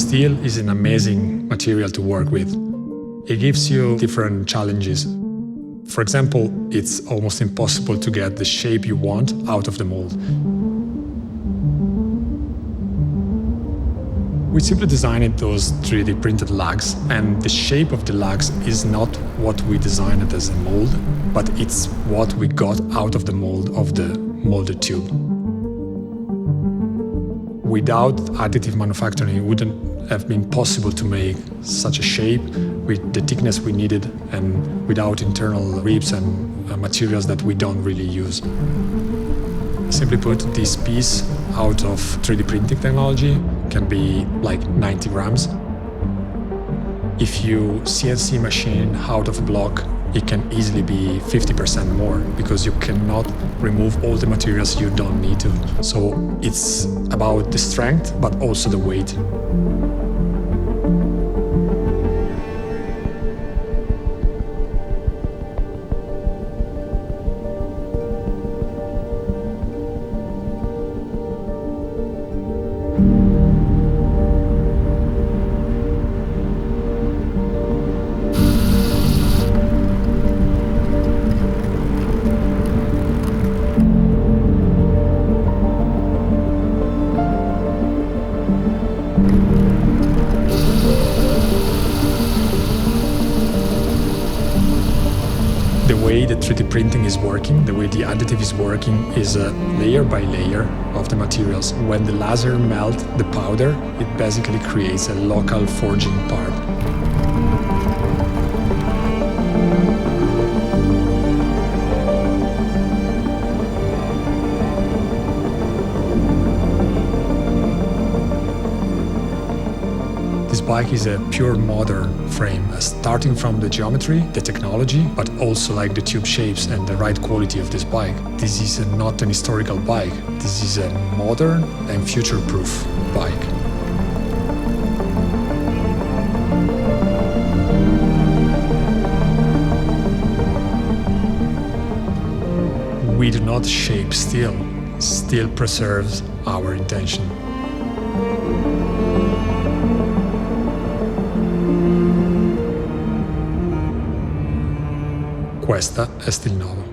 Steel is an amazing material to work with. It gives you different challenges. For example, it's almost impossible to get the shape you want out of the mold. We simply designed those 3D printed lugs, and the shape of the lugs is not what we designed as a mold, but it's what we got out of the mold of the molded tube. Without additive manufacturing, it wouldn't have been possible to make such a shape with the thickness we needed and without internal ribs and materials that we don't really use. Simply put, this piece out of 3D printing technology can be like 90 grams. If you CNC machine out of a block, it can easily be 50% more because you cannot remove all the materials you don't need to. So it's about the strength, but also the weight. The way the 3D printing is working, the way the additive is working is layer by layer of the materials. When the laser melts the powder, it basically creates a local forging part. This bike is a pure modern frame, starting from the geometry, the technology, but also like the tube shapes and the ride quality of this bike. This is not an historical bike. This is a modern and future-proof bike. We do not shape steel. Steel preserves our intention. Questa è Steelnovo.